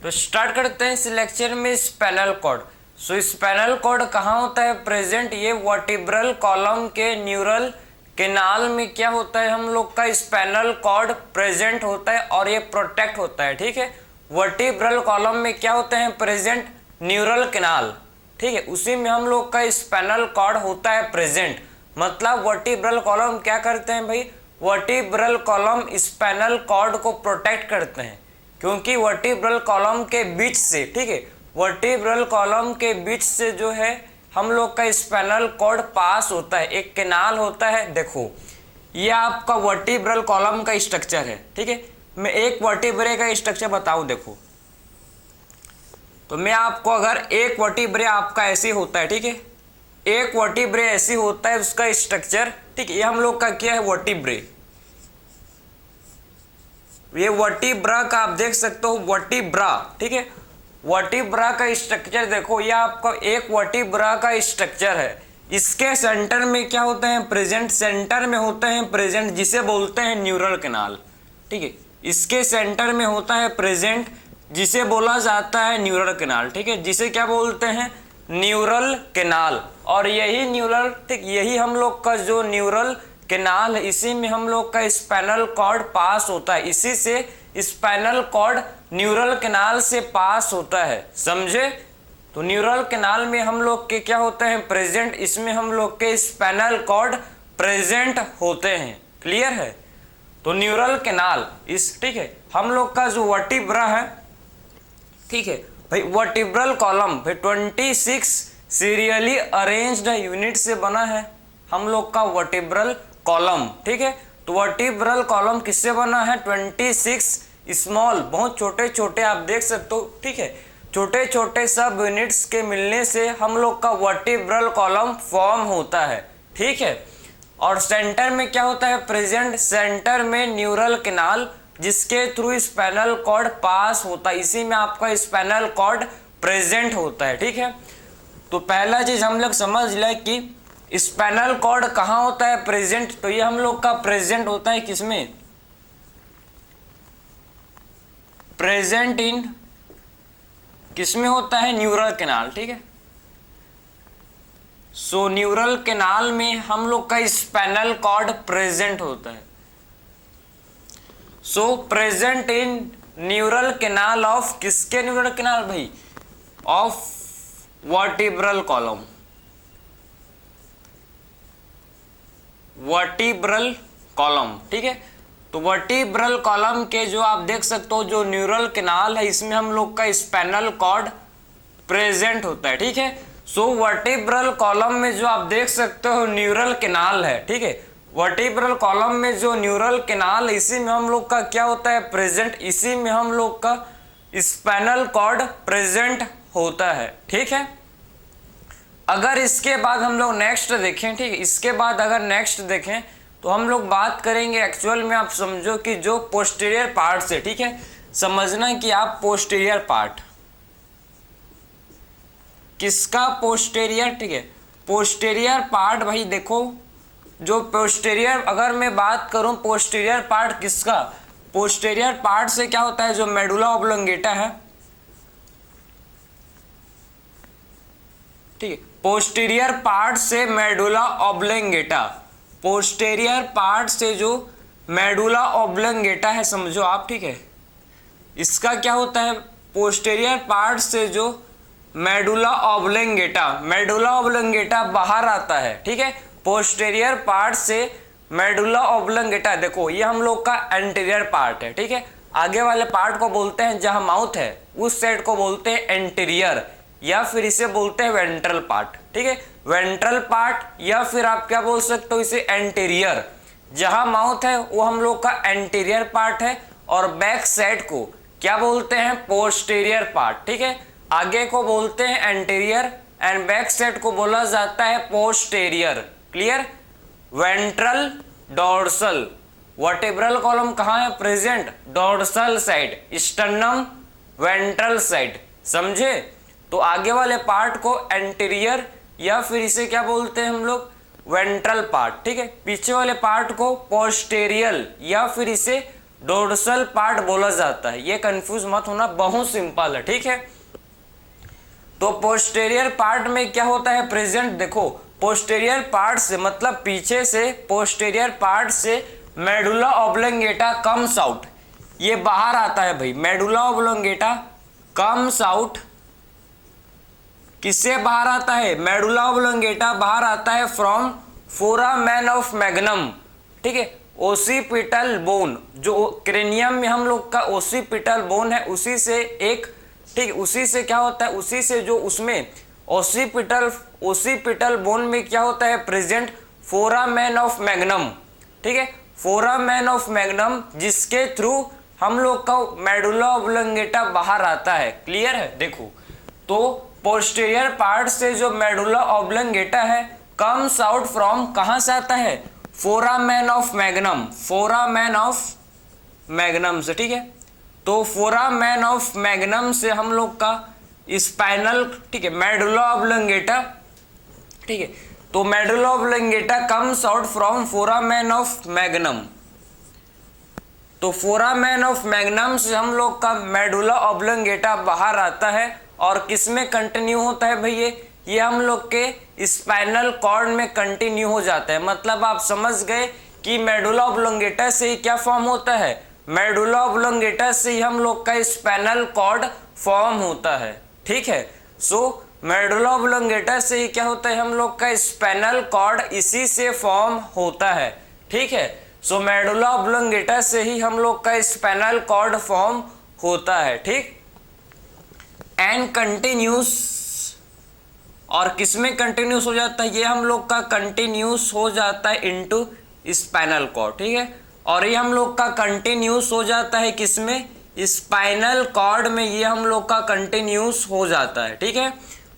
तो स्टार्ट करते हैं इस लेक्चर में स्पाइनल कॉर्ड। सो स्पाइनल कॉर्ड कहाँ होता है प्रेजेंट? ये वर्टिब्रल कॉलम के न्यूरल कैनाल में क्या होता है, हम लोग का स्पाइनल कॉर्ड प्रेजेंट होता है और ये प्रोटेक्ट होता है। ठीक है, वर्टिब्रल कॉलम में क्या होते हैं प्रेजेंट? Neural canal. ठीक है, उसी में हम लोग का स्पाइनल कॉर्ड होता है प्रेजेंट। मतलब वर्टिब्रल कॉलम क्या करते हैं भाई? वर्टिब्रल कॉलम स्पाइनल कॉर्ड को प्रोटेक्ट करते हैं, क्योंकि वर्टिब्रल कॉलम के बीच से, ठीक है, वर्टिब्रल कॉलम के बीच से जो है हम लोग का स्पाइनल कॉर्ड पास होता है, एक कैनाल होता है। देखो ये आपका वर्टिब्रल कॉलम का स्ट्रक्चर है। ठीक है, मैं एक वर्टिब्रे का स्ट्रक्चर बताऊं। देखो तो मैं आपको अगर एक वर्टिब्रे आपका ऐसे होता है, ठीक है, एक वर्टिब्रे ऐसी होता है उसका स्ट्रक्चर। ठीक है, ये हम लोग का क्या है वर्टिब्रे, ये वर्टिब्रा का आप देख सकते हो वर्टिब्रा। ठीक है, वर्टिब्रा का स्ट्रक्चर देखो, ये आपका एक वर्टिब्रा का स्ट्रक्चर है। इसके सेंटर में क्या होते हैं प्रेजेंट? सेंटर में होते हैं प्रेजेंट जिसे बोलते हैं न्यूरल कैनाल। ठीक है, इसके सेंटर में होता है प्रेजेंट जिसे बोला जाता है न्यूरल कैनाल। ठीक है, जिसे क्या बोलते हैं? Neural canal. और यही न्यूरल, ठीक, यही हम लोग का जो न्यूरल कैनाल है, इसी में हम लोग का स्पाइनल कॉर्ड पास होता है। इसी से स्पाइनल कॉर्ड न्यूरल कैनाल से पास होता है, समझे? तो न्यूरल कैनाल में हम लोग के क्या होते हैं प्रेजेंट, इसमें हम लोग के स्पाइनल कॉर्ड प्रेजेंट होते हैं। क्लियर है? तो न्यूरल कैनाल इस, ठीक है, हम लोग का जो वर्टिब्रा है, ठीक है भाई, वर्टिब्रल कॉलम भाई 26 सीरियली अरेंज्ड यूनिट से बना है हम लोग का वर्टिब्रल कॉलम। ठीक है, तो वर्टिब्रल कॉलम किससे बना है? 26 स्मॉल, बहुत छोटे छोटे आप देख सकते हो। ठीक है, छोटे छोटे सब यूनिट्स के मिलने से हम लोग का वर्टिब्रल कॉलम फॉर्म होता है। ठीक है, और सेंटर में क्या होता है प्रेजेंट? सेंटर में न्यूरल कैनाल जिसके थ्रू स्पाइनल कॉर्ड पास होता है, इसी में आपका स्पाइनल कॉर्ड प्रेजेंट होता है। ठीक है, तो पहला चीज हम लोग समझ लें कि स्पाइनल कॉर्ड कहाँ होता है प्रेजेंट। तो ये हम लोग का प्रेजेंट होता है किसमें? प्रेजेंट इन किसमें होता है? Neural canal. ठीक है, सो न्यूरल कैनाल में हम लोग का स्पाइनल कॉर्ड प्रेजेंट होता है। सो present in neural canal of, किसके न्यूरल कैनाल भाई? Of vertebral column, vertebral column. ठीक है, तो वर्टिब्रल कॉलम के जो आप देख सकते हो जो न्यूरल कैनाल है, इसमें हम लोग का स्पाइनल कॉर्ड प्रेजेंट होता है। ठीक है, सो वर्टिब्रल कॉलम में जो आप देख सकते हो न्यूरल कैनाल है। ठीक है, वर्टिब्रल कॉलम में जो न्यूरल कैनाल है, इसी में हम लोग का क्या होता है प्रेजेंट, इसी में हम लोग का स्पाइनल कॉर्ड प्रेजेंट होता है। ठीक है, अगर इसके बाद हम लोग नेक्स्ट देखें, ठीक है, इसके बाद अगर नेक्स्ट देखें तो हम लोग बात करेंगे एक्चुअल में, आप समझो कि जो पोस्टीरियर पार्ट से, ठीक है, समझना कि आप पोस्टीरियर पार्ट किसका? पोस्टीरियर। ठीक है, पोस्टीरियर पार्ट भाई देखो, जो पोस्टीरियर, अगर मैं बात करूं पोस्टीरियर पार्ट किसका? पोस्टीरियर पार्ट से क्या होता है? जो मेडुला ऑब्लोंगेटा है, ठीक है, पोस्टीरियर पार्ट से मेडुला ऑब्लोंगेटा, पोस्टीरियर पार्ट से जो मेडुला ऑब्लोंगेटा है, समझो आप। ठीक है, इसका क्या होता है? पोस्टीरियर पार्ट से जो मेडुला ऑब्लोंगेटा, मेडुला ऑब्लोंगेटा बाहर आता है। ठीक है, पोस्टीरियर पार्ट से मेडुला ऑब्लोंगेटा, देखो ये हम लोग का एंटीरियर पार्ट है। ठीक है, आगे वाले पार्ट को बोलते हैं, जहां माउथ है उस साइड को बोलते हैं एंटीरियर, या फिर इसे बोलते हैं वेंट्रल पार्ट। ठीक है, वेंट्रल पार्ट, या फिर आप क्या बोल सकते हो इसे एंटीरियर। जहां माउथ है वो हम लोग का एंटीरियर पार्ट है, और बैक साइड को क्या बोलते हैं? Posterior part. ठीक है, आगे को बोलते हैं एंटीरियर एंड बैक साइड को बोला जाता है posterior. Clear? Ventral, dorsal. Vertebral column कहाँ है present? Dorsal side, sternum ventral side, समझे? तो आगे वाले पार्ट को एंटीरियर, या फिर इसे क्या बोलते हैं हम लोग? Ventral part. ठीक है, पीछे वाले पार्ट को पोस्टीरियर, या फिर इसे डोर्सल पार्ट बोला जाता है। ये कंफ्यूज मत होना, बहुत सिंपल है, ठीक है। तो पोस्टेरियर पार्ट में क्या होता है प्रेजेंट, देखो पोस्टेरियर पार्ट से मतलब पीछे से, पोस्टेरियर पार्ट से मेडुला ऑब्लोंगेटा कम्स आउट, ये बाहर आता है भाई। मेडुला ऑब्लोंगेटा कम्स आउट, किससे बाहर आता है, मेडुला ऑब्लोंगेटा बाहर आता है फ्रॉम फोरामेन ऑफ मैग्नम, ठीक है। ओसिपिटल बोन, जो क्रेनियम में हम लोग का ओसिपिटल बोन है, उसी से एक, ठीक, उसी से क्या होता है, उसी से जो उसमें ओसिपिटल बोन में क्या होता है प्रेजेंट, फोरामेन ऑफ मैग्नम, ठीक है, फोरामेन ऑफ मैग्नम, जिसके थ्रू हम लोग का मेडुला ऑब्लोंगेटा बाहर आता है। क्लियर है। देखो तो पोस्टीरियर पार्ट से जो मेडुला ऑब्लोंगेटा है कम्स आउट फ्रॉम, कहां से आता है, foramen of magnum, foramen of magnum से, ठीक है। तो फोरामेन ऑफ मैग्नम से हम लोग का स्पाइनल, ठीक है, मेडुला ऑब्लोंगेटा, ठीक है। तो medulla oblongata comes out from foramen of magnum. तो फोरामेन ऑफ मैग्नम से हम लोग का मेडुला ऑब्लोंगेटा बाहर आता है और किस में कंटिन्यू होता है भैया, ये हम लोग के स्पाइनल कॉर्ड में कंटिन्यू हो जाता है। मतलब आप समझ गए कि मेडुला ऑब्लोंगेटा से ही क्या फॉर्म होता है, मेडुला ऑब्लोंगेटा से ही हम लोग का स्पाइनल कॉर्ड फॉर्म होता है, ठीक है। सो मेडुला ऑब्लोंगेटा से ही क्या होता है, हम लोग का स्पाइनल कॉर्ड इसी से फॉर्म होता है, ठीक है। सो मेडुला ऑब्लोंगेटा से ही हम लोग का स्पाइनल कॉर्ड फॉर्म होता है, ठीक। एंड कंटिन्यूस, और किसमें कंटिन्यूस हो जाता है, ये हम लोग का कंटिन्यूस हो जाता है इनटू स्पाइनल कॉर्ड, ठीक है। और ये हम लोग का कंटिन्यूस हो जाता है किसमें, स्पाइनल कॉर्ड में, ये हम लोग का कंटिन्यूस हो जाता है, ठीक है।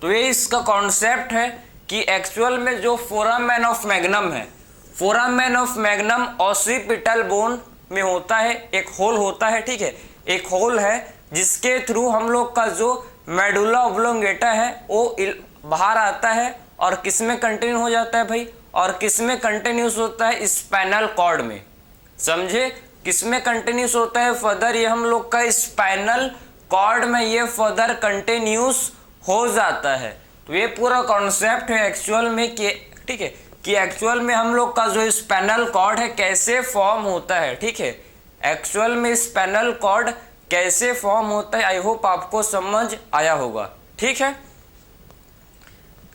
तो ये इसका कॉन्सेप्ट है कि एक्चुअल में जो फोरामेन ऑफ मैग्नम है, foramen of magnum occipital bone में होता है, एक होल होता है, ठीक है, एक होल है जिसके थ्रू हम लोग का जो मेडुला ऑब्लोंगेटा है वो बाहर आता है और किस में कंटिन्यू हो जाता है भाई, और किस में कंटिन्यूस होता है, स्पाइनल कॉर्ड में, समझे, किस में कंटिन्यूस होता है फर्दर, ये हम लोग का स्पाइनल कॉर्ड में ये फर्दर कंटिन्यूस हो जाता है। तो ये पूरा कॉन्सेप्ट है एक्चुअल में कि, ठीक है, कि एक्चुअल में हम लोग का जो स्पाइनल कॉर्ड है कैसे फॉर्म होता है, ठीक है, एक्चुअल में स्पाइनल कॉर्ड कैसे फॉर्म होता है। आई होप आपको समझ आया होगा, ठीक है,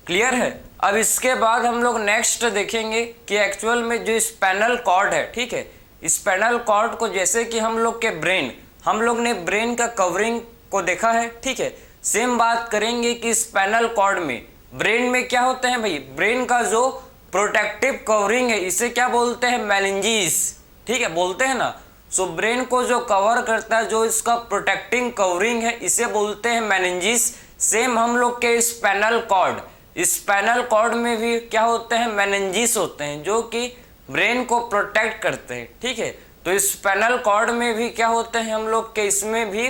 क्लियर है। अब इसके बाद हम लोग नेक्स्ट देखेंगे कि एक्चुअल में जो स्पाइनल कॉर्ड है, ठीक है, स्पाइनल कॉर्ड को जैसे कि हम लोग के ब्रेन, हम लोग ने ब्रेन का कवरिंग को देखा है, ठीक है, सेम बात करेंगे कि स्पाइनल कॉर्ड में, ब्रेन में क्या होते हैं भाई, ब्रेन का जो प्रोटेक्टिव कवरिंग है इसे क्या बोलते हैं, मेनिंजिस, ठीक है, बोलते हैं ना। सो ब्रेन को जो कवर करता है, जो इसका प्रोटेक्टिंग कवरिंग है, इसे बोलते हैं मेनिंजिस। सेम हम लोग के स्पाइनल कॉर्ड, स्पाइनल कॉर्ड में भी क्या होते हैं, मेनिंजिस होते हैं जो कि ब्रेन को प्रोटेक्ट करते हैं, ठीक है। तो स्पाइनल कॉर्ड में भी क्या होते हैं हम लोग के, इसमें भी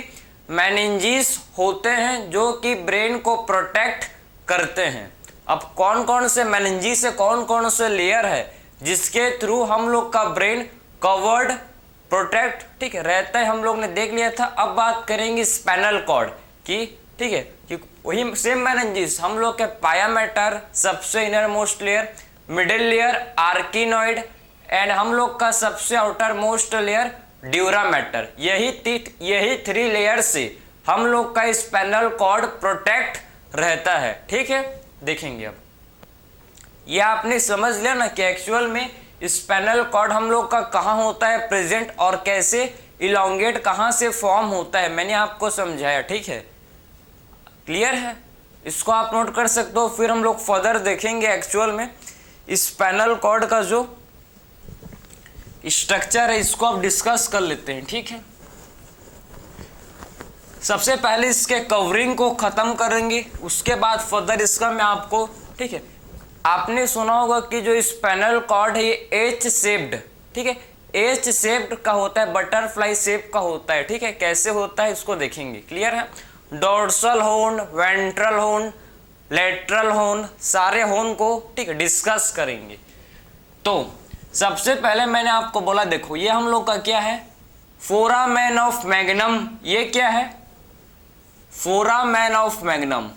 मेनिंजिस होते हैं जो कि ब्रेन को प्रोटेक्ट करते हैं। अब कौन कौन से मेनिंजिस है, कौन कौन से लेयर है जिसके थ्रू हम लोग का ब्रेन कवर्ड, प्रोटेक्ट, ठीक है, रहता है, हम लोग ने देख लिया था। अब बात करेंगे स्पाइनल कॉर्ड की, ठीक है, कि वही सेम मेनिंजिस हम लोग के पाया मैटर, सबसे inner most layer, middle layer arachnoid, and हम लोग का सबसे outer most layer dura mater, यही 3 लेयर से हम लोग का स्पाइनल कॉर्ड प्रोटेक्ट रहता है, ठीक है। देखेंगे अब ये आपने समझ लिया ना कि एक्चुअल में स्पाइनल कॉर्ड हम लोग का कहाँ होता है प्रेजेंट और कैसे इलोंगेट कहाँ से फॉर्म होता है, मैंने आपको समझाया, ठीक है, क्लियर है। इसको आप नोट कर सकते हो, फिर हम लोग फर्दर देखेंगे एक्चुअल में स्पाइनल कॉर्ड का जो स्ट्रक्चर है इसको आप डिस्कस कर लेते हैं, ठीक है। सबसे पहले इसके कवरिंग को खत्म करेंगे, उसके बाद फर्दर इसका मैं आपको, ठीक है, आपने सुना होगा कि जो स्पाइनल कॉर्ड है ये एच शेप्ड, ठीक है, एच शेप्ड का होता है, बटरफ्लाई शेप का होता है, ठीक है। कैसे होता है इसको देखेंगे, क्लियर है। डोर्सल होर्न, वेंट्रल होर्न, लेटरल होर्न, सारे होर्न को, ठीक है, डिस्कस करेंगे। तो सबसे पहले मैंने आपको बोला, देखो ये हम लोग का क्या है, फोरामेन ऑफ मैग्नम, ये क्या है? Foramen of magnum,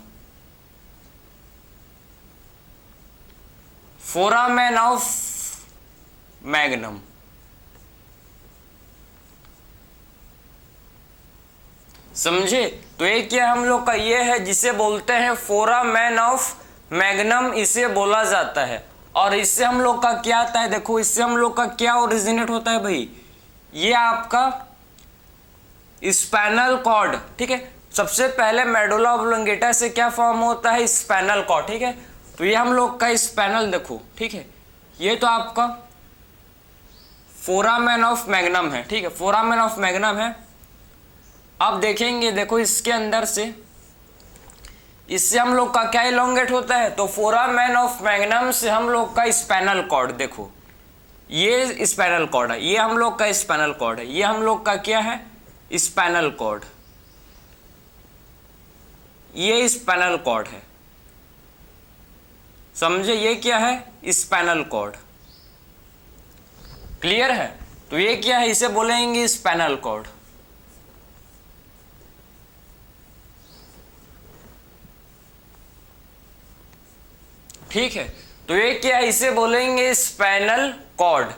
foramen of magnum. समझे? तो ये क्या हम लोग का ये है जिसे बोलते हैं फोरामेन ऑफ मैग्नम, इसे बोला जाता है। और इससे हम लोग का क्या आता है? देखो इससे हम लोग का क्या ओरिजिनेट होता है भाई? ये आपका स्पाइनल कॉर्ड, ठीक है। सबसे पहले मेडुला ऑब्लोंगेटा से क्या फॉर्म होता है? स्पाइनल कॉर्ड, ठीक है। तो ये हम लोग का स्पाइनल देखो, ठीक है, ये तो आपका फोरामेन ऑफ मैग्नम है, ठीक है, फोरामेन ऑफ मैग्नम है। अब देखेंगे, देखो इसके अंदर से, इससे हम लोग का क्या इलोंगेट होता है? तो फोरामेन ऑफ मैग्नम से हम लोग का स्पाइनल कॉर्ड, देखो ये स्पाइनल कॉर्ड है, ये हम लोग का स्पाइनल कॉर्ड है, ये हम लोग का क्या है? स्पाइनल कॉर्ड, ये स्पाइनल कॉर्ड है। समझे? ये क्या है? Spinal cord. क्लियर है? तो ये क्या है? इसे बोलेंगे स्पाइनल कॉर्ड। ठीक है, तो ये क्या है? इसे बोलेंगे स्पाइनल कॉर्ड।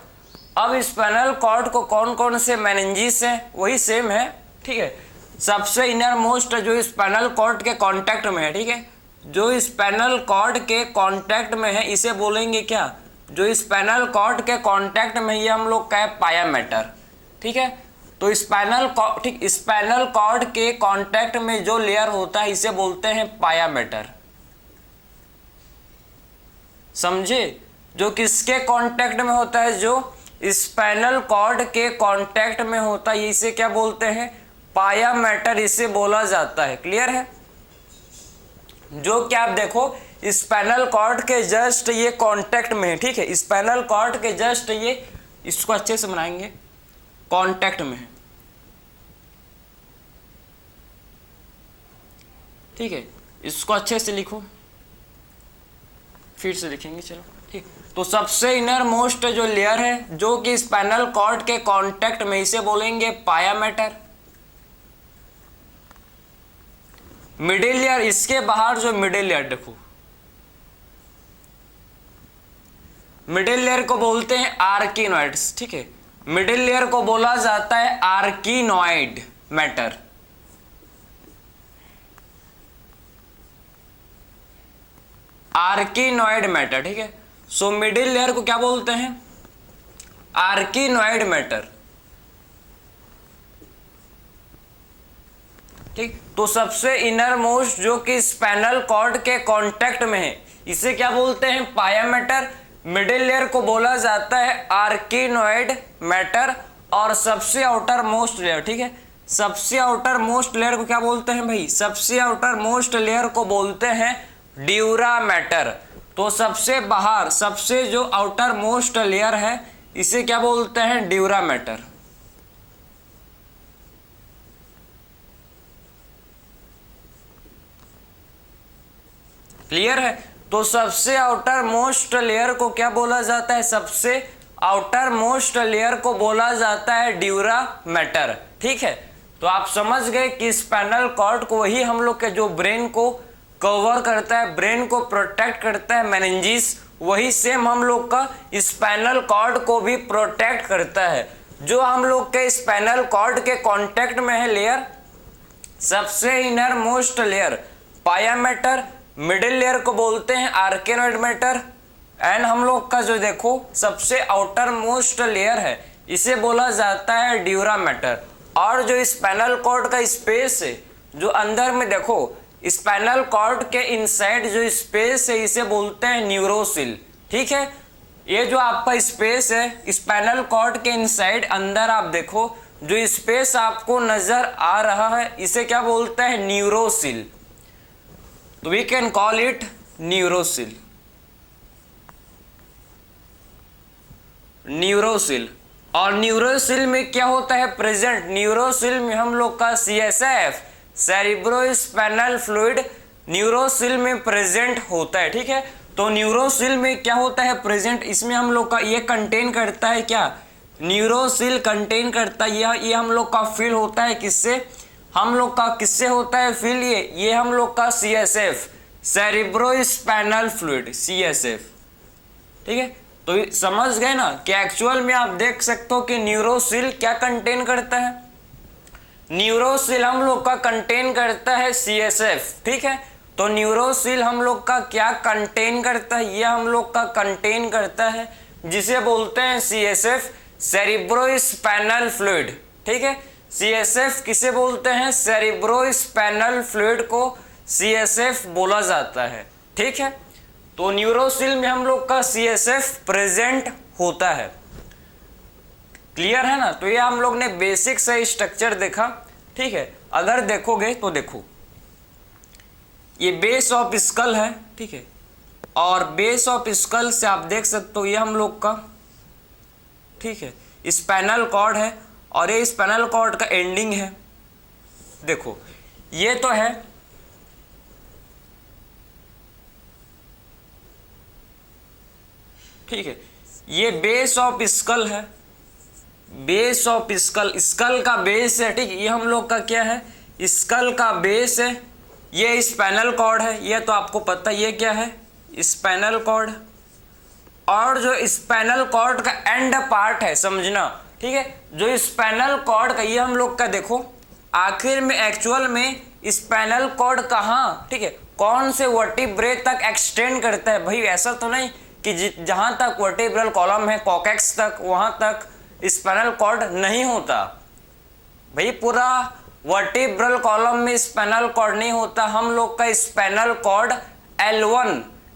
अब स्पाइनल कॉर्ड को कौन कौन से मेनिंजिस है? वही सेम है, ठीक है। सबसे इनर मोस्ट जो स्पाइनल कॉर्ड के कांटेक्ट में है, ठीक है, जो स्पाइनल कॉर्ड के कांटेक्ट में है, इसे बोलेंगे क्या? जो स्पाइनल कॉर्ड के कांटेक्ट में, ये हम लोग का है पाया मैटर, ठीक है। तो स्पाइनल कॉर्ड, ठीक, स्पाइनल कॉर्ड के कांटेक्ट में जो लेयर होता है इसे बोलते हैं पाया मैटर। समझे? जो किसके कांटेक्ट में होता है? जो स्पाइनल कॉर्ड के कांटेक्ट में होता है, इसे क्या बोलते हैं? पाया मैटर, इसे बोला जाता है। क्लियर है? जो क्या आप देखो स्पाइनल कॉर्ड के जस्ट ये कांटेक्ट में है, ठीक है, स्पाइनल कॉर्ड के जस्ट ये, इसको अच्छे से बनाएंगे, कांटेक्ट में है, ठीक है। इसको अच्छे से लिखो, फिर से लिखेंगे, चलो ठीक। तो सबसे इनर मोस्ट जो लेयर है जो कि स्पाइनल कॉर्ड के कांटेक्ट में, इसे बोलेंगे पाया मैटर। मिडिल लेयर, इसके बाहर जो मिडिल लेयर देखो, मिडिल लेयर को बोलते हैं आर्किनॉइड्स, ठीक है। मिडिल लेयर को बोला जाता है आर्किनॉइड मैटर। आर्किनॉइड मैटर, ठीक है। सो मिडिल लेयर को क्या बोलते हैं? आर्किनॉइड मैटर, ठीक। तो सबसे इनर मोस्ट जो कि स्पाइनल कॉर्ड के कांटेक्ट में है, इसे क्या बोलते हैं? पाया मैटर। मिडिल लेयर को बोला जाता है आर्किनॉइड मैटर। और सबसे आउटर मोस्ट लेयर, ठीक है, सबसे आउटर मोस्ट लेयर को क्या बोलते हैं भाई? सबसे आउटर मोस्ट लेयर को बोलते हैं ड्यूरा मैटर। तो सबसे बाहर, सबसे जो आउटर मोस्ट लेयर है, इसे क्या बोलते हैं? Dura mater. क्लियर है? तो सबसे आउटर मोस्ट लेयर को क्या बोला जाता है? सबसे आउटर मोस्ट लेयर को बोला जाता है ड्यूरा मैटर, ठीक है। तो आप समझ गए कि स्पाइनल कॉर्ड को वही हम लोग के जो ब्रेन को कवर करता है, ब्रेन को प्रोटेक्ट करता है, मेनिंजिस, वही सेम हम लोग का स्पाइनल कॉर्ड को भी प्रोटेक्ट करता है। जो हम लोग के स्पाइनल कॉर्ड के कांटेक्ट में है लेयर, सबसे इनर मोस्ट लेयर पाया मैटर, मिडिल लेयर को बोलते हैं आर्किनॉइड मैटर, एंड हम लोग का जो देखो सबसे आउटर मोस्ट लेयर है, इसे बोला जाता है ड्यूरा मैटर। और जो स्पाइनल कॉर्ड का स्पेस है, जो अंदर में देखो स्पाइनल कॉर्ड के इनसाइड जो स्पेस है, इसे बोलते हैं न्यूरोसिल, ठीक है। ये जो आपका स्पेस है स्पाइनल कॉर्ड के इनसाइड, अंदर आप देखो जो स्पेस आपको नजर आ रहा है, इसे क्या बोलते हैं? न्यूरोसिल। तो वी कैन कॉल इट न्यूरोसिल। न्यूरोसिल। और न्यूरोसिल में क्या होता है प्रेजेंट? न्यूरोसिल में हम लोग का CSF, सेरिब्रोस्पाइनल फ्लूइड, न्यूरोसिल में प्रेजेंट होता है, ठीक है। तो न्यूरोसिल में क्या होता है प्रेजेंट? इसमें हम लोग का ये कंटेन करता है क्या? न्यूरोसिल कंटेन करता है, ये हम लोग का फिल होता है किससे, हम लोग का किससे होता है फिल, ये हम लोग का CSF, सेरिब्रोस्पाइनल फ्लूइड, CSF। ठीक है, तो समझ गए ना कि एक्चुअल में आप देख सकते हो कि न्यूरोसिल क्या कंटेन करता है, न्यूरोसिल हम लोग का कंटेन करता है CSF। ठीक है, तो न्यूरोसिल हम लोग का क्या कंटेन करता है, ये हम लोग का कंटेन करता है जिसे बोलते हैं CSF, सेरिब्रोस्पाइनल फ्लूइड। ठीक है, CSF किसे बोलते हैं, सेरिब्रोस्पाइनल फ्लूइड को CSF बोला जाता है। ठीक है, तो न्यूरोसिल में हम लोग का CSF प्रेजेंट होता है। क्लियर है ना, तो ये हम लोग ने बेसिक से स्ट्रक्चर देखा। ठीक है, अगर देखोगे तो देखो ये बेस ऑफ स्कल है। ठीक है, और बेस ऑफ स्कल से आप देख सकते हो ये हम लोग का, ठीक है, स्पाइनल कॉर्ड है और ये स्पाइनल कॉर्ड का एंडिंग है। देखो ये तो है, ठीक है, ये बेस ऑफ स्कल है, बेस ऑफ स्कल, स्कल का बेस है। ठीक है, ये हम लोग का क्या है, स्कल का बेस है, ये स्पाइनल कॉर्ड है, ये तो आपको पता है, ये क्या है, स्पाइनल कॉर्ड। और जो स्पाइनल कॉर्ड का एंड पार्ट है, समझना। ठीक है, जो स्पाइनल कॉर्ड का, ये हम लोग का देखो आखिर में एक्चुअल में स्पाइनल कॉर्ड कहाँ, ठीक है, कौन से वर्टिब्रे तक एक्सटेंड करता है। भाई ऐसा तो नहीं कि जहां तक वर्टिब्रल कॉलम है कॉकेक्स तक, वहां तक स्पाइनल कॉर्ड नहीं होता। भाई पूरा वर्टिब्रल कॉलम में स्पाइनल कॉर्ड नहीं होता, हम लोग का स्पाइनल कॉर्ड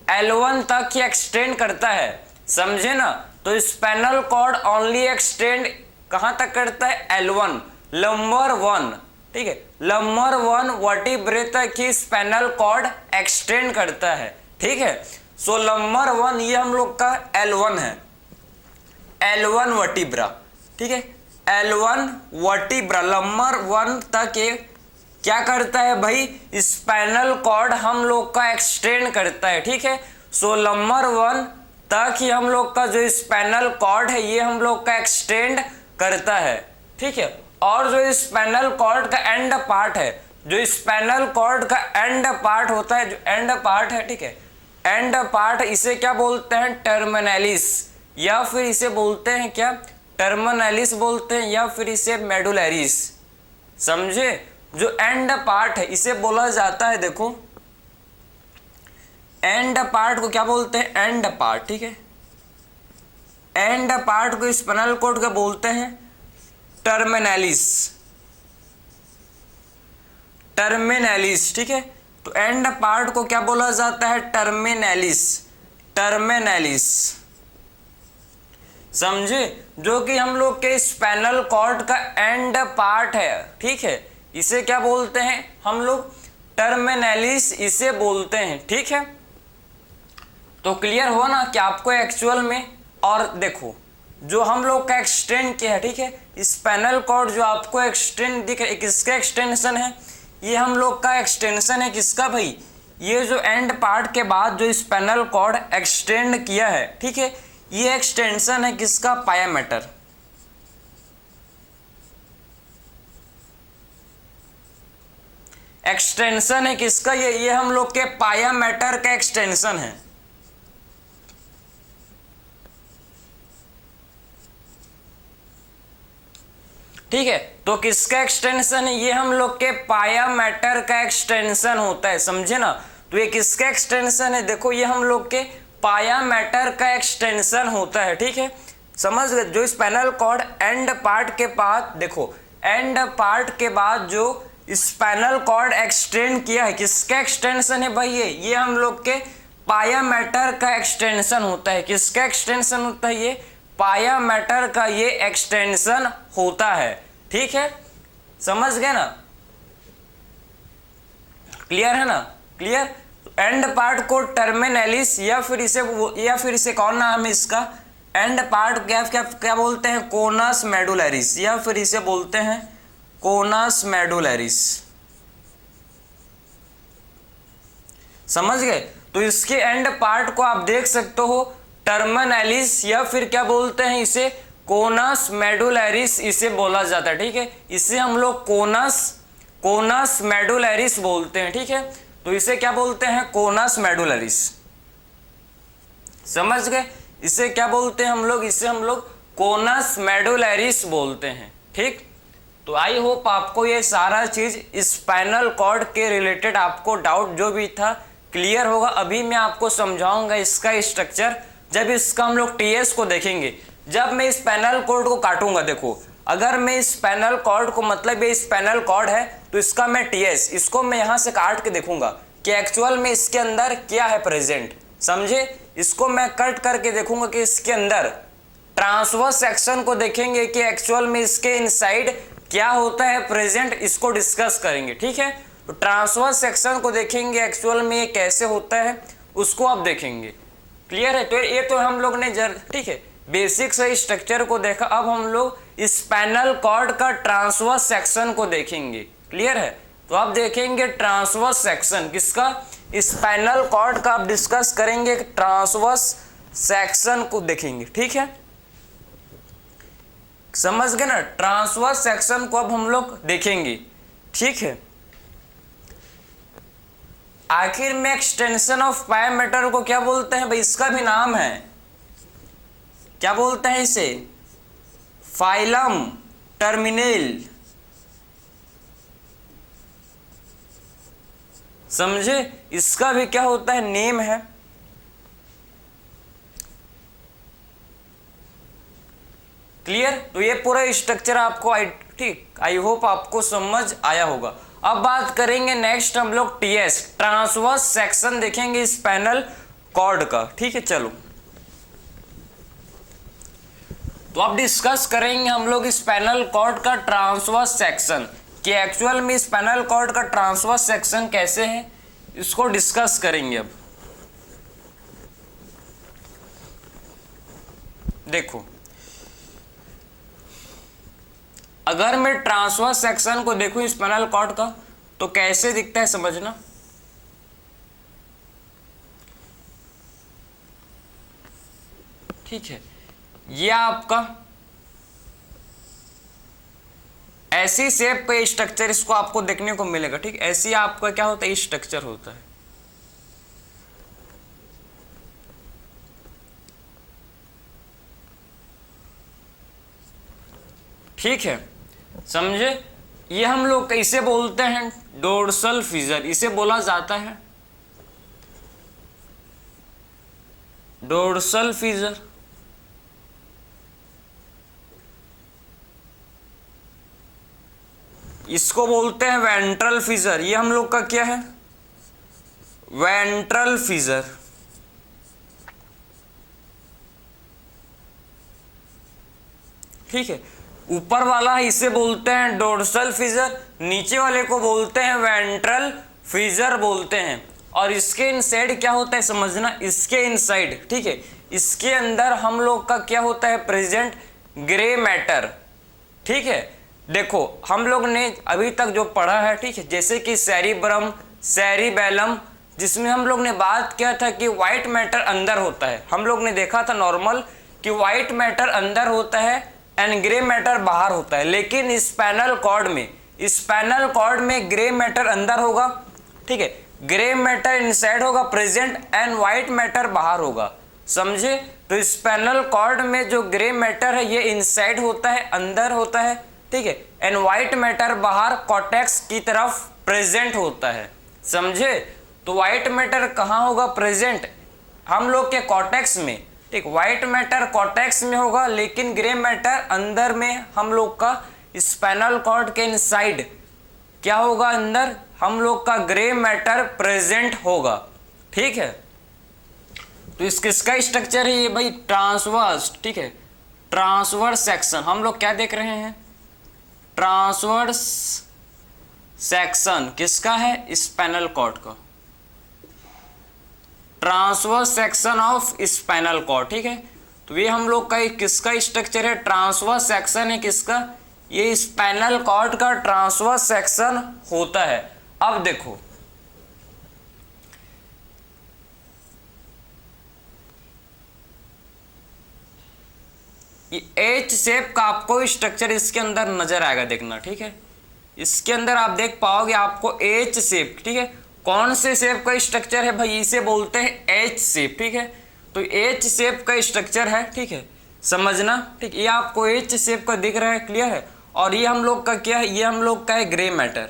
L1 तक ही एक्सटेंड करता है, समझे ना। तो स्पाइनल कॉर्ड ओनली एक्सटेंड कहां तक करता है, L1, लंबर 1। ठीक है, लंबर 1 वर्टिब्रे तक ही स्पाइनल कॉर्ड एक्सटेंड करता है। ठीक है, सो लंबर 1 ये हम लोग का L1 है, L1 वर्टिब्रा। ठीक है, L1 वर्टिब्रा लंबर 1 तक ये क्या करता है भाई, स्पाइनल कॉर्ड हम लोग का एक्सटेंड करता है। ठीक है, सो लंबर 1 तक ही हम लोग का जो स्पाइनल कॉर्ड है ये हम लोग का एक्सटेंड करता है। ठीक है, और जो स्पाइनल कॉर्ड का एंड पार्ट है, जो स्पाइनल कॉर्ड का एंड पार्ट होता है, जो एंड पार्ट है, ठीक है, एंड पार्ट इसे क्या बोलते हैं, टर्मिनलिस, या फिर इसे बोलते हैं क्या, टर्मिनलिस बोलते हैं, या फिर इसे मेडुलरिस। समझे, जो एंड पार्ट है इसे बोला जाता है, देखो एंड पार्ट को क्या बोलते हैं, एंड पार्ट। ठीक है, एंड पार्ट को स्पाइनल कॉर्ड का बोलते हैं टर्मिनलिस, टर्मिनलिस। ठीक है, तो एंड पार्ट को क्या बोला जाता है, टर्मिनलिस, टर्मिनलिस। समझे, जो कि हम लोग के स्पाइनल कॉर्ड का एंड पार्ट है। ठीक है, इसे क्या बोलते हैं हम लोग, टर्मिनलिस इसे बोलते हैं। ठीक है, तो क्लियर हुआ ना कि आपको एक्चुअल में, और देखो जो हम लोग का एक्सटेंड किया है, ठीक है, स्पाइनल कॉर्ड जो आपको एक्सटेंड दिख रहा है, किसका एक्सटेंशन है, ये हम लोग का एक्सटेंशन है, किसका भाई, ये जो एंड पार्ट के बाद जो स्पाइनल कॉर्ड एक्सटेंड किया है, ठीक है, ये एक्सटेंशन है किसका, पायामेटर। एक्सटेंशन है किसका, ये हम लोग के पायामेटर का एक्सटेंशन है। ठीक है, तो किसका एक्सटेंशन है, ये हम लोग के पायामेटर का एक्सटेंशन होता है, समझे ना। तो ये किसका एक्सटेंशन है, देखो ये हम लोग के पायामेटर का एक्सटेंशन होता है। ठीक है, समझ गए, जो स्पाइनल कॉर्ड एंड पार्ट के बाद, देखो एंड पार्ट के बाद जो स्पाइनल कॉर्ड एक्सटेंड किया है, किसका एक्सटेंशन है भाई, ये हम लोग के पायामेटर का एक्सटेंशन होता है। किसका एक्सटेंशन होता है, ये पायामेटर का ये एक्सटेंशन होता है। ठीक है, समझ गए ना, क्लियर है ना, क्लियर। एंड पार्ट को टर्मिनलिस, या फिर इसे कौन नाम है इसका, एंड पार्ट क्या क्या क्या बोलते हैं, कोनस मेडुलरिस, या फिर इसे बोलते हैं कोनस मेडुलरिस। समझ गए, तो इसके एंड पार्ट को आप देख सकते हो टर्मिनलिस, या फिर क्या बोलते हैं इसे, कोनस मेडुलरिस इसे बोला जाता है, ठीक है। इसे हम लोग कोनस मेडुलरिस बोलते हैं, ठीक है। तो इसे क्या बोलते हैं? कोनस मेडुलरिस। समझ गए? इसे क्या बोलते हैं हम लोग? इसे हम लोग कोनस मेडुलरिस बोलते हैं, ठीक। तो आई होप आपको ये सारा चीज स्पाइनल कॉर्ड के रिलेटेड आपको डाउट जो भी था क्लियर होगा। अभी मैं आपको समझाऊंगा इसका स्ट्रक्चर, जब इसका हम लोग टीएस को देखेंगे। जब मैं स्पाइनल कॉर्ड को काटूंगा, देखो अगर मैं स्पाइनल कॉर्ड को, मतलब ये स्पाइनल कॉर्ड है तो इसका मैं टीएस, इसको मैं यहां से काट के देखूंगा कि एक्चुअल में इसके अंदर क्या है प्रेजेंट, समझे। इसको मैं कट करके देखूंगा कि इसके अंदर ट्रांसवर्स सेक्शन को देखेंगे कि एक्चुअल में इसके इनसाइड क्या होता है प्रेजेंट, इसको डिस्कस करेंगे, ठीक है। तो ट्रांसवर्स सेक्शन को देखेंगे एक्चुअल में ये कैसे होता है, उसको आप देखेंगे। क्लियर है? तो ये तो हम लोग ने ठीक है, बेसिक से स्ट्रक्चर को देखा। अब हम लोग स्पाइनल कॉर्ड का ट्रांसवर्स सेक्शन को देखेंगे। क्लियर है? तो आप देखेंगे ट्रांसवर्स सेक्शन किसका? स्पाइनल कॉर्ड का आप डिस्कस करेंगे, ट्रांसवर्स सेक्शन को देखेंगे, ठीक है। समझ गए ना? ट्रांसवर्स सेक्शन को अब हम लोग देखेंगे, ठीक है। आखिर में एक्सटेंशन ऑफ पायमेटर को क्या बोलते हैं भाई? इसका भी नाम है, क्या बोलते हैं इसे? फाइलम टर्मिनेल। समझे? इसका भी क्या होता है? नेम है। क्लियर? तो ये पूरा स्ट्रक्चर आपको ठीक, आई होप आपको समझ आया होगा। अब बात करेंगे नेक्स्ट हम लोग टीएस, ट्रांसवर्स सेक्शन देखेंगे स्पाइनल कॉर्ड का, ठीक है। चलो तो अब डिस्कस करेंगे हम लोग स्पाइनल कॉर्ड का ट्रांसवर्स सेक्शन, कि एक्चुअल में स्पाइनल कॉर्ड का ट्रांसवर्स सेक्शन कैसे है, इसको डिस्कस करेंगे। अब देखो, अगर मैं ट्रांसवर्स सेक्शन को देखूं स्पाइनल कॉर्ड का तो कैसे दिखता है समझना। ठीक है, ये आपका ऐसी शेप पे स्ट्रक्चर इसको आपको देखने को मिलेगा, ठीक। ऐसी आपका क्या होता है? स्ट्रक्चर होता है। ठीक है, समझे? ये हम लोग कैसे बोलते हैं? डोर्सल फिजर इसे बोला जाता है, डोर्सल फिजर। इसको बोलते हैं वेंट्रल फिजर। ये हम लोग का क्या है? वेंट्रल फिजर। ठीक है, ऊपर वाला इसे बोलते हैं डोर्सल फिजर, नीचे वाले को बोलते हैं वेंट्रल फिजर बोलते हैं। और इसके इनसाइड क्या होता है समझना, इसके इनसाइड, ठीक है, इसके अंदर हम लोग का क्या होता है प्रेजेंट? Grey matter. ठीक है, देखो हम लोग ने अभी तक जो पढ़ा है, ठीक है, जैसे कि सेरिब्रम, सेरिबेलम, जिसमें हम लोग ने बात किया था कि व्हाइट मैटर अंदर होता है। हम लोग ने देखा था नॉर्मल कि व्हाइट मैटर अंदर होता है एंड ग्रे मैटर बाहर होता है। लेकिन स्पाइनल कॉर्ड में ग्रे मैटर अंदर होगा, ठीक है, ग्रे मैटर इनसाइड होगा प्रेजेंट एंड व्हाइट मैटर बाहर होगा। समझे? तो स्पाइनल कॉर्ड में जो ग्रे मैटर है ये इनसाइड होता है, अंदर होता है, ठीक है, एंड व्हाइट मैटर बाहर कॉर्टेक्स की तरफ प्रेजेंट होता है। समझे? तो व्हाइट मैटर कहाँ होगा प्रेजेंट? हम लोग के कॉर्टेक्स में, ठीक। व्हाइट मैटर कॉर्टेक्स में होगा, लेकिन ग्रे मैटर अंदर में हम लोग का स्पाइनल कॉर्ड के इनसाइड क्या होगा? अंदर हम लोग का ग्रे मैटर प्रेजेंट होगा। ठीक है, तो इस किसका स्ट्रक्चर है ये भाई? ट्रांसवर्स। ठीक है, ट्रांसवर्स सेक्शन। हम लोग क्या देख रहे हैं? ट्रांसवर्स सेक्शन किसका है? स्पाइनल कॉर्ड का, transverse section of spinal cord. ठीक है, तो ये हम लोग का किसका स्ट्रक्चर है? ट्रांसवर्स सेक्शन है किसका? ये स्पाइनल कॉर्ड का ट्रांसवर्स सेक्शन होता है। अब देखो, एच शेप का आपको स्ट्रक्चर इसके अंदर नजर आएगा, देखना, ठीक है। इसके अंदर आप देख पाओगे आपको एच शेप, ठीक है। कौन से शेप का स्ट्रक्चर है भाई, इसे बोलते हैं एच शेप, ठीक है। तो एच शेप का स्ट्रक्चर है, ठीक है, समझना, ठीक। ये आपको एच शेप का दिख रहा है, क्लियर है। और ये हम लोग का क्या है, ये हम लोग का है ग्रे मैटर,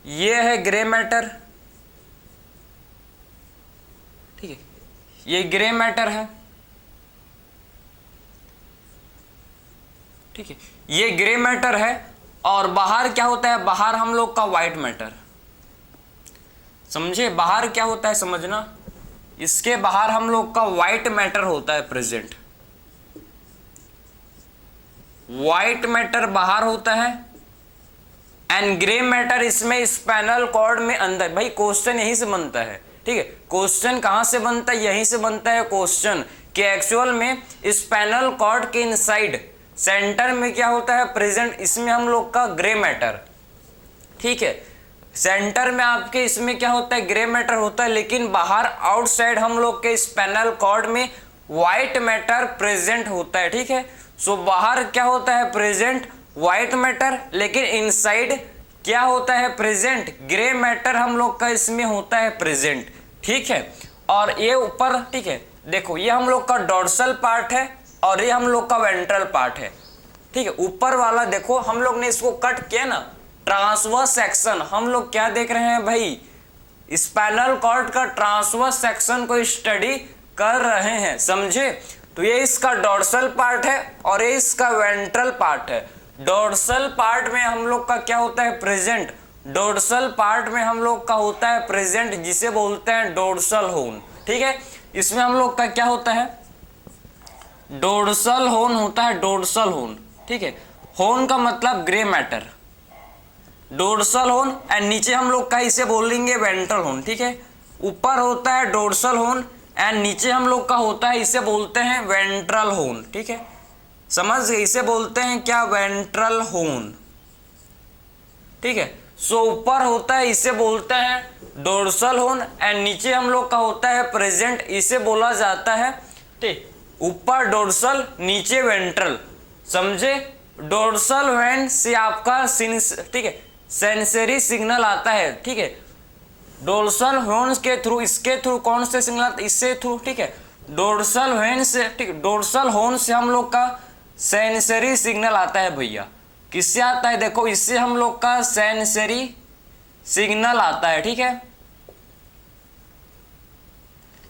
ये है ग्रे मैटर, ठीक है, ये ग्रे मैटर है, ठीक है, ये ग्रे मैटर है। और बाहर क्या होता है, बाहर हम लोग का व्हाइट मैटर, समझे, बाहर क्या होता है समझना, इसके बाहर हम लोग का व्हाइट मैटर होता है प्रेजेंट, व्हाइट मैटर बाहर होता है एंड ग्रे मैटर इसमें स्पाइनल कॉर्ड में अंदर। भाई क्वेश्चन यहीं से बनता है, ठीक है, क्वेश्चन कहां से बनता है, यहीं से बनता है क्वेश्चन कि एक्चुअल में स्पाइनल कॉर्ड के इनसाइड सेंटर में क्या होता है प्रेजेंट, इसमें हम लोग का ग्रे मैटर, ठीक है, सेंटर में आपके इसमें क्या होता है ग्रे मैटर होता है, लेकिन बाहर आउटसाइड हम लोग के स्पाइनल कॉर्ड में व्हाइट मैटर प्रेजेंट होता है, ठीक है। सो बाहर क्या होता है प्रेजेंट व्हाइट मैटर, लेकिन इनसाइड क्या होता है प्रेजेंट ग्रे मैटर हम लोग का इसमें होता है प्रेजेंट, ठीक है। और ये ऊपर, ठीक है, देखो ये हम लोग का डोर्सल पार्ट है और ये हम लोग का वेंट्रल पार्ट है, ठीक है। ऊपर वाला देखो हम लोग ने इसको कट किया ना, ट्रांसवर्स सेक्शन, हम लोग क्या देख रहे हैं भाई, स्पाइनल कॉर्ड का ट्रांसवर्स सेक्शन को स्टडी कर रहे हैं, समझे। तो ये इसका डोर्सल पार्ट है और ये इसका वेंट्रल पार्ट है। डोर्सल पार्ट में हम लोग का क्या होता है प्रेजेंट, डोर्सल पार्ट में हम लोग का होता है प्रेजेंट जिसे बोलते हैं डोर्सल होन, ठीक है। इसमें हम लोग का क्या होता है, डोर्सल होन होता है, डोर्सल होन, ठीक है। होन का मतलब ग्रे मैटर, डोर्सल होन, एंड नीचे हम लोग का इसे बोलेंगे वेंट्रल होन, ठीक है। ऊपर होता है डोर्सल होन एंड नीचे हम लोग का होता है, इसे बोलते हैं वेंट्रल होन, ठीक है, समझ गए, इसे बोलते हैं क्या वेंट्रल होन, ठीक है। सो ऊपर होता है इसे बोलते हैं डोर्सल होन एंड नीचे हम लोग का होता है प्रेजेंट, इसे बोला जाता है, ठीक, ऊपर डोर्सल नीचे वेंट्रल, समझे। डोर्सल वेन से आपका ठीक है सेंसरी सिग्नल आता है, ठीक है, डोर्सल हॉर्न के थ्रू, इसके थ्रू कौन से सिग्नल आता है, इससे थ्रू, ठीक है, डोर्सल वेन से, ठीक, डोर्सल हॉर्न से हम लोग का सेंसरी सिग्नल आता है भैया, किससे आता है, देखो इससे हम लोग का सेंसरी सिग्नल आता है, ठीक है,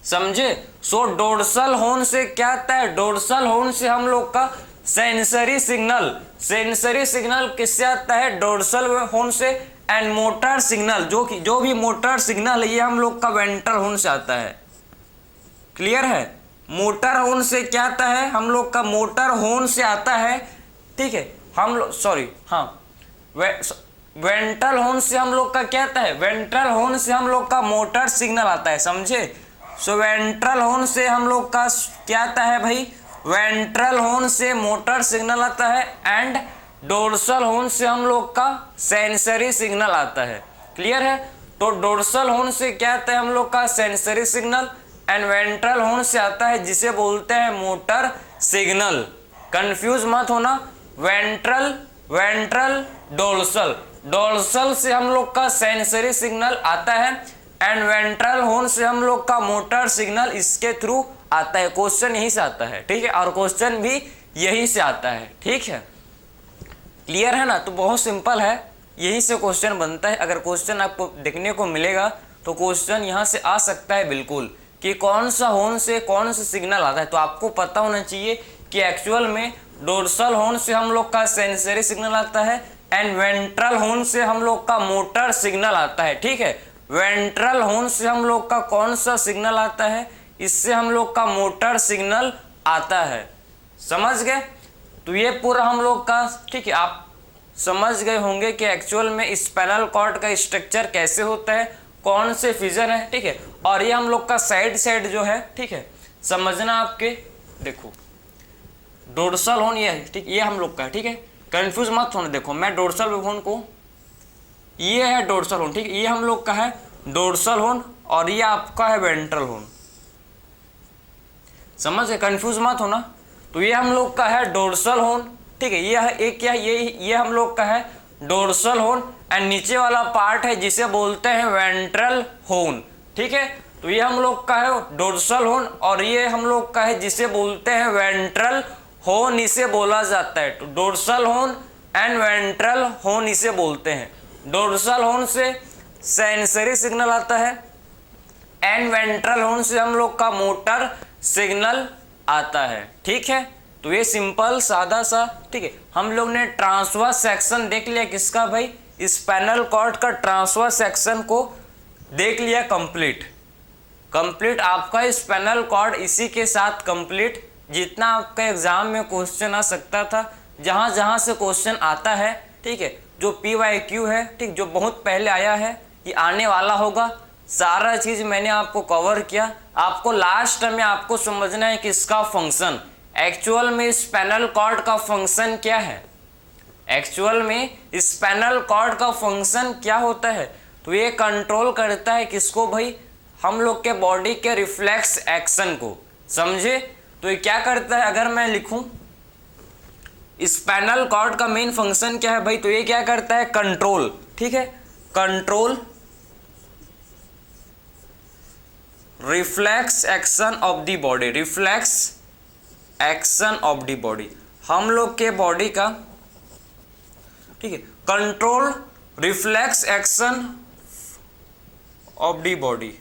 समझे। सो डोर्सल हॉर्न से क्या आता है, डोर्सल हॉर्न से हम लोग का सेंसरी सिग्नल, सेंसरी सिग्नल किससे आता है, डोर्सल हॉर्न से, एंड मोटर सिग्नल, जो भी मोटर सिग्नल है ये हम लोग का वेंट्रल हॉर्न से आता है, क्लियर है। मोटर हॉर्न से क्या आता है, हम लोग का मोटर हॉर्न से आता है, ठीक है, हम लोग सॉरी हाँ वेंट्रल हॉर्न से हम लोग का क्या आता है, वेंट्रल हॉर्न से हम लोग का मोटर सिग्नल आता है, समझे। सो वेंट्रल हॉर्न से हम लोग का क्या आता है भाई, वेंट्रल हॉर्न से मोटर सिग्नल आता है एंड डोर्सल हॉर्न से हम लोग का सेंसरी सिग्नल आता है, क्लियर है। तो डोर्सल हॉर्न से क्या आता है हम लोग का sensory signal and ventral horn से आता है जिसे बोलते हैं मोटर सिग्नल, कंफ्यूज मत होना, वेंट्रल वेंट्रल डोर्सल, डोर्सल से हम लोग का सेंसरी सिग्नल आता है एंड वेंट्रल हॉर्न से हम लोग का मोटर सिग्नल इसके थ्रू आता है, क्वेश्चन यहीं से आता है, ठीक है, और क्वेश्चन भी यहीं से आता है, ठीक है, क्लियर है ना। तो बहुत सिंपल है, यहीं से क्वेश्चन बनता है। अगर क्वेश्चन आपको देखने को मिलेगा तो क्वेश्चन यहाँ से आ सकता है बिल्कुल कि कौन सा हॉर्न से कौन सा सिग्नल आता है, तो आपको पता होना चाहिए कि एक्चुअल में डोर्सल हॉर्न से हम लोग का सेंसरी सिग्नल आता है एंड वेंट्रल हॉर्न से हम लोग का मोटर सिग्नल आता है, ठीक है। वेंट्रल हॉर्न से हम लोग का कौन सा सिग्नल आता है, इससे हम लोग का मोटर सिग्नल आता है, समझ गए। तो ये पूरा हम लोग का, ठीक है, आप समझ गए होंगे कि एक्चुअल में स्पाइनल कॉर्ड का स्ट्रक्चर कैसे होता है, कौन से फिजन है, ठीक है। और ये हम लोग का साइड जो है, ठीक है, समझना आपके, देखो डोर्सल हॉर्न ये है, ठीक, ये हम लोग का है, ठीक है, कंफ्यूज मत होना। देखो मैं डोर्सल हॉर्न को, ये है डोर्सल हॉर्न, ठीक है, ये हम लोग का है डोर्सल हॉर्न और ये आपका है वेंट्रल हॉर्न, समझ गए, कंफ्यूज मत होना। तो ये हम लोग का है डोर्सल हॉर्न, ठीक है। ये एक क्या, ये हम लोग का है डोर्सल हॉर्न, एंड नीचे वाला पार्ट है जिसे बोलते हैं वेंट्रल हॉर्न, ठीक है। तो ये हम लोग का है डोर्सल हॉर्न और ये हम लोग का है जिसे बोलते हैं वेंट्रल हॉर्न, इसे बोला जाता है। तो dorsal horn and ventral horn इसे बोलते हैं। डोर्सल हॉर्न से सेंसरी सिग्नल आता है एंड वेंट्रल हॉर्न से हम लोग का मोटर सिग्नल आता है, ठीक है। तो ये सिंपल सादा सा, ठीक है। हम लोग ने ट्रांसवर्स सेक्शन देख लिया किसका भाई, स्पाइनल कॉर्ड का ट्रांसवर्स सेक्शन को देख लिया कंप्लीट आपका स्पाइनल कॉर्ड इसी के साथ कंप्लीट। जितना आपका एग्जाम में क्वेश्चन आ सकता था, जहाँ जहाँ से क्वेश्चन आता है, ठीक है, जो PYQ है, ठीक, जो बहुत पहले आया है, ये आने वाला होगा, सारा चीज़ मैंने आपको कवर किया। आपको लास्ट में आपको समझना है कि इसका फंक्शन एक्चुअल में स्पाइनल कॉर्ड का फंक्शन क्या है, एक्चुअल में स्पाइनल कॉर्ड का फंक्शन क्या होता है। तो ये कंट्रोल करता है किसको भाई, हम लोग के बॉडी के रिफ्लेक्स एक्शन को, समझे। तो ये क्या करता है, अगर मैं लिखूं स्पाइनल कॉर्ड का मेन फंक्शन क्या है भाई, तो ये क्या करता है, कंट्रोल, ठीक है, control reflex action of the body, reflex action of the body, हम लोग के बॉडी का, ठीक है, control reflex action of the body.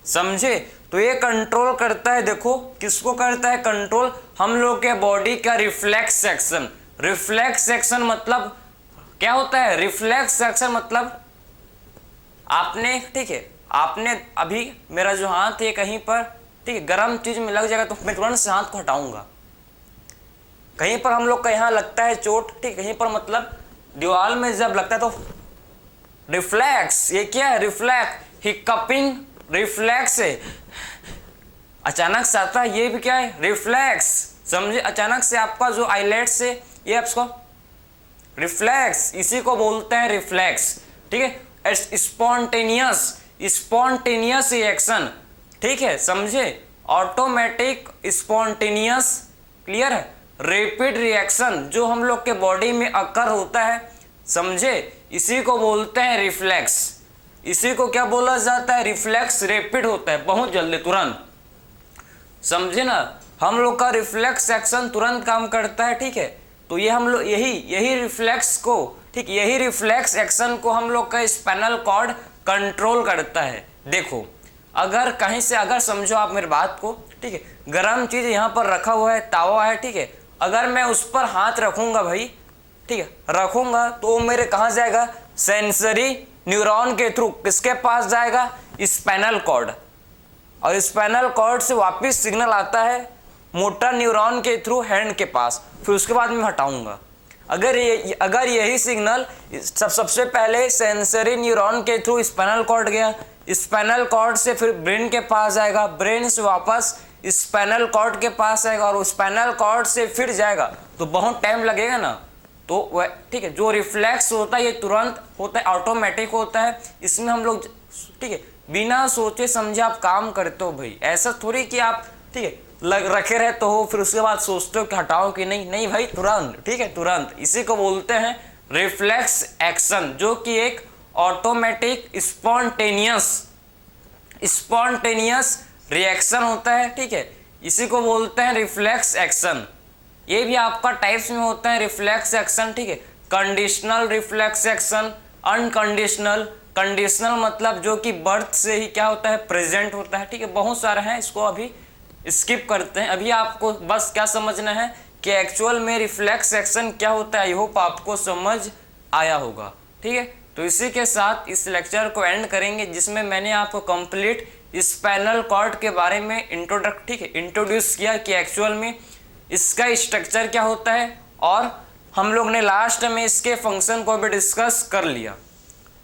समझे। तो ये कंट्रोल करता है, देखो किसको करता है कंट्रोल, हम लोग के बॉडी का रिफ्लेक्स एक्शन। रिफ्लेक्स एक्शन मतलब क्या होता है, रिफ्लेक्स एक्शन मतलब आपने, ठीक है, आपने अभी मेरा जो हाथ है कहीं पर, ठीक है, गर्म चीज में लग जाएगा तो मैं तुरंत से हाथ को हटाऊंगा। कहीं पर हम लोग का यहाँ लगता है चोट, ठीक, कहीं पर मतलब दीवार में जब लगता है तो रिफ्लेक्स, ये क्या है, रिफ्लेक्स, हिकअपिंग रिफ्लेक्स है, अचानक से आता है, ये भी क्या है, रिफ्लेक्स, समझे। अचानक से आपका जो आईलेट्स है, ये आपको रिफ्लेक्स, इसी को बोलते हैं रिफ्लेक्स, ठीक है। स्पॉन्टेनियस रिएक्शन, ठीक है, समझे। ऑटोमेटिक स्पॉन्टेनियस, क्लियर है। रैपिड रिएक्शन जो हम लोग के बॉडी में अकर होता है, समझे, इसी को बोलते हैं रिफ्लेक्स। इसी को क्या बोला जाता है, रिफ्लेक्स। रैपिड होता है, बहुत जल्दी, तुरंत, समझे ना। हम लोग का रिफ्लेक्स एक्शन तुरंत काम करता है, ठीक है। तो ये हम लोग यही रिफ्लेक्स को, ठीक, यही रिफ्लेक्स एक्शन को हम लोग का स्पाइनल कॉर्ड कंट्रोल करता है। देखो अगर कहीं से, अगर समझो आप मेरी बात को, ठीक है, गर्म चीज यहाँ पर रखा हुआ है, तावा है, ठीक है, अगर मैं उस पर हाथ रखूंगा भाई, ठीक है, रखूंगा तो मेरे कहाँ जाएगा, सेंसरी न्यूरॉन के थ्रू, किसके पास जाएगा, स्पाइनल कॉर्ड, और स्पाइनल कॉर्ड से वापस सिग्नल आता है मोटर न्यूरॉन के थ्रू हैंड के पास, फिर उसके बाद मैं हटाऊंगा। अगर यही सिग्नल सबसे पहले सेंसरी न्यूरॉन के थ्रू स्पाइनल कॉर्ड गया, स्पाइनल कॉर्ड से फिर ब्रेन के पास जाएगा, ब्रेन से वापस स्पाइनल कॉर्ड के पास आएगा, और स्पाइनल कॉर्ड से फिर जाएगा, तो बहुत टाइम लगेगा ना। तो वह, ठीक है, जो रिफ्लेक्स होता है ये तुरंत होता है, ऑटोमेटिक होता है। इसमें हम लोग, ठीक है, बिना सोचे समझे आप काम करते हो भाई, ऐसा थोड़ी कि आप, ठीक है, रखे रहते हो फिर उसके बाद सोचते हो कि हटाओ कि नहीं भाई, तुरंत, ठीक है, तुरंत। इसी को बोलते हैं रिफ्लेक्स एक्शन, जो कि एक ऑटोमेटिक स्पॉन्टेनियस रिएक्शन होता है, ठीक है। इसी को बोलते हैं रिफ्लेक्स एक्शन। ये भी आपका टाइप्स में होता है रिफ्लेक्स एक्शन, ठीक है। Conditional reflex action, unconditional. Conditional मतलब जो कि बर्थ से ही क्या होता है, प्रेजेंट होता है, ठीक है। बहुत सारे हैं, इसको अभी स्किप करते हैं। अभी आपको बस क्या समझना है कि एक्चुअल में रिफ्लेक्स एक्शन क्या होता है। आई होप आपको समझ आया होगा, ठीक है। तो इसी के साथ इस लेक्चर को एंड करेंगे, जिसमें मैंने आपको कंप्लीट स्पाइनल कॉर्ड के बारे में इंट्रोड्यूस किया कि एक्चुअल में इसका स्ट्रक्चर क्या होता है, और हम लोग ने लास्ट में इसके फंक्शन को भी डिस्कस कर लिया,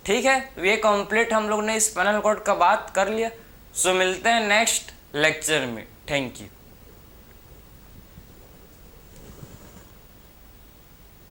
ठीक है। ये कंप्लीट हम लोग ने स्पाइनल कॉर्ड का बात कर लिया। सो मिलते हैं नेक्स्ट लेक्चर में। Thank you.